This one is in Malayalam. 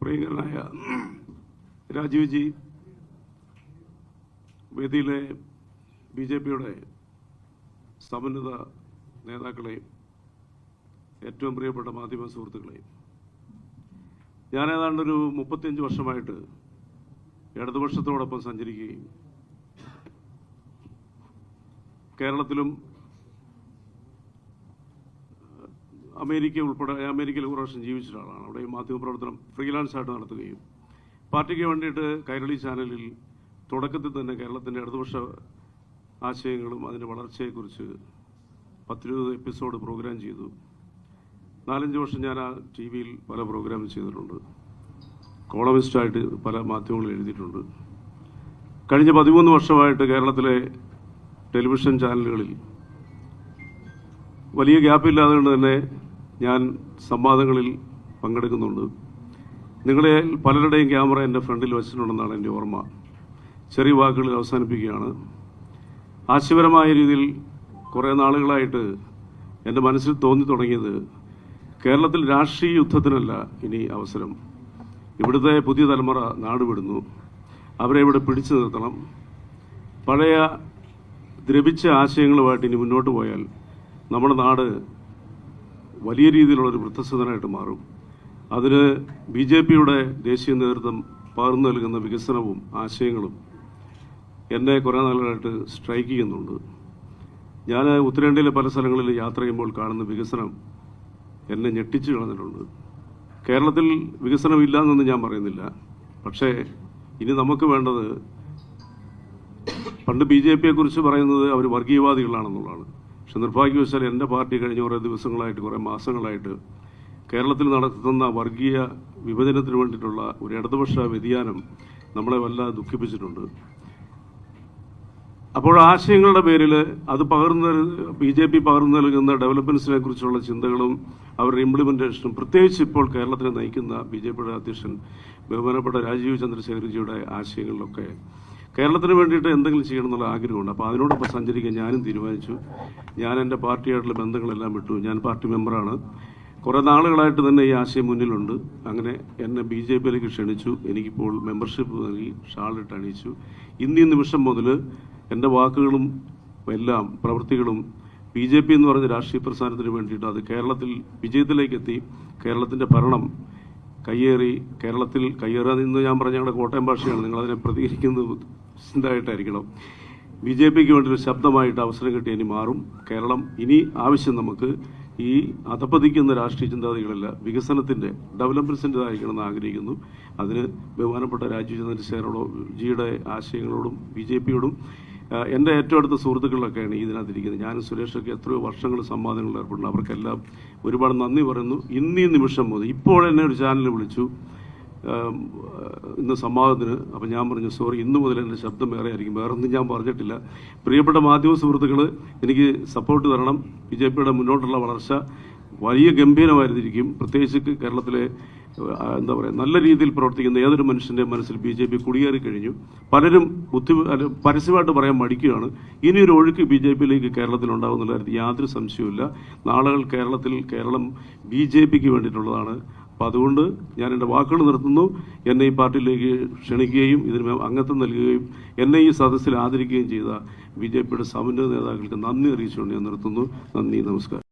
പ്രിയങ്കരനായ രാജീവ് ജി, വേദിയിലെ ബിജെപിയുടെ സമന്വിത നേതാക്കളെയും ഏറ്റവും പ്രിയപ്പെട്ട മാധ്യമ സുഹൃത്തുക്കളെയും, ഞാൻ ഏതാണ്ടൊരു 35 വർഷമായിട്ട് ഇടതുപക്ഷത്തോടൊപ്പം സഞ്ചരിക്കുകയും കേരളത്തിലും അമേരിക്കയിൽ കുറേ വർഷം ജീവിച്ച ആളാണ്. അവിടെ മാധ്യമപ്രവർത്തനം ഫ്രീലാൻസായിട്ട് നടത്തുകയും പാർട്ടിക്ക് വേണ്ടിയിട്ട് കൈരളി ചാനലിൽ തുടക്കത്തിൽ തന്നെ കേരളത്തിൻ്റെ ഇടതുപക്ഷ ആശയങ്ങളും അതിൻ്റെ വളർച്ചയെക്കുറിച്ച് 10-20 എപ്പിസോഡ് പ്രോഗ്രാം ചെയ്തു. 4-5 വർഷം ഞാൻ ആ ടി വിയിൽ പല പ്രോഗ്രാം ചെയ്തിട്ടുണ്ട്. കോളമിസ്റ്റായിട്ട് പല മാധ്യമങ്ങളിൽ എഴുതിയിട്ടുണ്ട്. കഴിഞ്ഞ 13 വർഷമായിട്ട് കേരളത്തിലെ ടെലിവിഷൻ ചാനലുകളിൽ വലിയ ഗ്യാപ്പില്ലാതെ കൊണ്ട് തന്നെ ഞാൻ സംവാദങ്ങളിൽ പങ്കെടുക്കുന്നുണ്ട്. നിങ്ങളെ പലരുടെയും ക്യാമറ എൻ്റെ ഫ്രണ്ടിൽ വെച്ചിട്ടുണ്ടെന്നാണ് എൻ്റെ ഓർമ്മ. ചെറിയ വാക്കുകളിൽ അവസാനിപ്പിക്കുകയാണ്. ആശയപരമായ രീതിയിൽ കുറേ നാളുകളായിട്ട് എൻ്റെ മനസ്സിൽ തോന്നി തുടങ്ങിയത്, കേരളത്തിൽ രാഷ്ട്രീയ യുദ്ധത്തിനല്ല ഇനി അവസരം. ഇവിടുത്തെ പുതിയ തലമുറ നാടുവിടുന്നു. അവരെ ഇവിടെ പിടിച്ചു നിർത്തണം. പഴയ ദ്രവിച്ച ആശയങ്ങളുമായിട്ട് ഇനി മുന്നോട്ട് പോയാൽ നമ്മുടെ നാട് വലിയ രീതിയിലുള്ളൊരു വൃദ്ധസദനമായിട്ട് മാറും. അതിന് ബിജെപിയുടെ ദേശീയ നേതൃത്വം പകർന്നു നൽകുന്ന വികസനവും ആശയങ്ങളും എന്നെ കുറേ നാളുകളായിട്ട് സ്ട്രൈക്ക് ചെയ്യുന്നുണ്ട്. ഞാൻ ഉത്തരേന്ത്യയിലെ പല സ്ഥലങ്ങളിൽ യാത്ര ചെയ്യുമ്പോൾ കാണുന്ന വികസനം എന്നെ ഞെട്ടിച്ചു കളഞ്ഞിട്ടുണ്ട്. കേരളത്തിൽ വികസനമില്ല എന്നൊന്നും ഞാൻ പറയുന്നില്ല. പക്ഷേ ഇനി നമുക്ക് വേണ്ടത്, പണ്ട് BJP-യെക്കുറിച്ച് പറയുന്നത് അവർ വർഗീയവാദികളാണെന്നുള്ളതാണ്. പക്ഷെ നിർഭാഗ്യവശാൽ എൻ്റെ പാർട്ടി കഴിഞ്ഞ കുറേ ദിവസങ്ങളായിട്ട്, കുറേ മാസങ്ങളായിട്ട് കേരളത്തിൽ നടത്തുന്ന വർഗീയ വിഭജനത്തിന് വേണ്ടിയിട്ടുള്ള ഒരു ഇടതുപക്ഷ വ്യതിയാനം നമ്മളെ വല്ലാതെ ദുഃഖിപ്പിച്ചിട്ടുണ്ട്. അപ്പോൾ ആശയങ്ങളുടെ പേരിൽ അത് BJP പകർന്നു നൽകുന്ന ഡെവലപ്മെൻറ്റ്സിനെ കുറിച്ചുള്ള ചിന്തകളും അവരുടെ ഇംപ്ലിമെൻറ്റേഷനും, പ്രത്യേകിച്ച് ഇപ്പോൾ കേരളത്തിനെ നയിക്കുന്ന BJP-യുടെ അധ്യക്ഷൻ ബഹുമാനപ്പെട്ട രാജീവ് ചന്ദ്രശേഖർജിയുടെ ആശയങ്ങളിലൊക്കെ കേരളത്തിന് വേണ്ടിയിട്ട് എന്തെങ്കിലും ചെയ്യണം എന്നുള്ള ആഗ്രഹമുണ്ട്. അപ്പോൾ അതിനോടൊപ്പം സഞ്ചരിക്കാൻ ഞാനും തീരുമാനിച്ചു. ഞാൻ എൻ്റെ പാർട്ടിയായിട്ടുള്ള ബന്ധങ്ങളെല്ലാം വിട്ടു. ഞാൻ പാർട്ടി മെമ്പറാണ്. കുറേ നാളുകളായിട്ട് തന്നെ ഈ ആശയം മുന്നിലുണ്ട്. അങ്ങനെ എന്നെ BJP-യിലേക്ക് ക്ഷണിച്ചു. എനിക്കിപ്പോൾ മെമ്പർഷിപ്പ് നൽകി, ഷാളിട്ട് അണിയിച്ചു. ഇന്നീ നിമിഷം മുതൽ എൻ്റെ വാക്കുകളും എല്ലാം പ്രവൃത്തികളും BJP എന്ന് പറഞ്ഞ രാഷ്ട്രീയ പ്രസ്ഥാനത്തിന് വേണ്ടിയിട്ട് അത് കേരളത്തിൽ വിജയത്തിലേക്കെത്തി കേരളത്തിൻ്റെ ഭരണം കേരളത്തിൽ കയ്യേറാന്ന് ഞാൻ പറഞ്ഞ ഞങ്ങളുടെ കോട്ടയം ഭാഷയാണ്. നിങ്ങളതിനെ പ്രതികരിക്കുന്നത് ചിന്തയായിട്ടായിരിക്കണം. BJP-ക്ക് വേണ്ടിയൊരു ശബ്ദമായിട്ട് അവസരം കിട്ടി ഇനി മാറും കേരളം. ഇനി ആവശ്യം നമുക്ക് ഈ അധപ്പതിക്കുന്ന രാഷ്ട്രീയ ചിന്താഗതികളല്ല, വികസനത്തിൻ്റെ, ഡെവലപ്മെൻറ്റ്സിൻ്റെതായിരിക്കണമെന്ന് ആഗ്രഹിക്കുന്നു. അതിന് ബഹുമാനപ്പെട്ട രാജീവ് ചന്ദ്രശേഖരജിയുടെ ആശയങ്ങളോടും BJP-യോടും എൻ്റെ ഏറ്റവും അടുത്ത സുഹൃത്തുക്കളിലൊക്കെയാണ് ഇതിനകത്തിരിക്കുന്നത്. ഞാനും സുരേഷൊക്കെ എത്രയോ വർഷങ്ങൾ സംവാദങ്ങളിൽ ഏർപ്പെടുന്നു. അവർക്കെല്ലാം ഒരുപാട് നന്ദി പറയുന്നു. ഇന്നീ നിമിഷം മുതൽ ഇപ്പോൾ എന്നെ ഒരു ചാനൽ വിളിച്ചു ഇന്ന് സംവാദത്തിന്. അപ്പം ഞാൻ പറഞ്ഞു, സോറി, ഇന്നു മുതൽ എൻ്റെ ശബ്ദം വേറെ ആയിരിക്കും, വേറെ ഒന്നും ഞാൻ പറഞ്ഞിട്ടില്ല. പ്രിയപ്പെട്ട മാധ്യമ സുഹൃത്തുക്കൾ, എനിക്ക് സപ്പോർട്ട് തരണം. BJP-യുടെ മുന്നോട്ടുള്ള വളർച്ച വലിയ ഗംഭീരമായിരിക്കും. പ്രത്യേകിച്ച് കേരളത്തിലെ നല്ല രീതിയിൽ പ്രവർത്തിക്കുന്ന ഏതൊരു മനുഷ്യൻ്റെ മനസ്സിൽ BJP കുടിയേറി കഴിഞ്ഞു. പലരും പരസ്യമായിട്ട് പറയാൻ മടിക്കുകയാണ്. ഇനിയൊരു ഒഴുക്ക് BJP-യിലേക്ക് കേരളത്തിലുണ്ടാകുന്നുള്ള കാര്യത്തിൽ യാതൊരു സംശയവുമില്ല. നാളുകൾ കേരളം BJP-ക്ക് വേണ്ടിയിട്ടുള്ളതാണ്. അപ്പോൾ അതുകൊണ്ട് ഞാൻ എൻ്റെ വാക്കുകൾ നിർത്തുന്നു. എന്നെ ഈ പാർട്ടിയിലേക്ക് ക്ഷണിക്കുകയും ഇതിന് അംഗത്വം നൽകുകയും എന്നെ ഈ സദസ്സിൽ ആദരിക്കുകയും ചെയ്ത BJP-യുടെ സമന്വയ നേതാക്കൾക്ക് നന്ദി അറിയിച്ചുകൊണ്ട് ഞാൻ നിർത്തുന്നു. നന്ദി, നമസ്കാരം.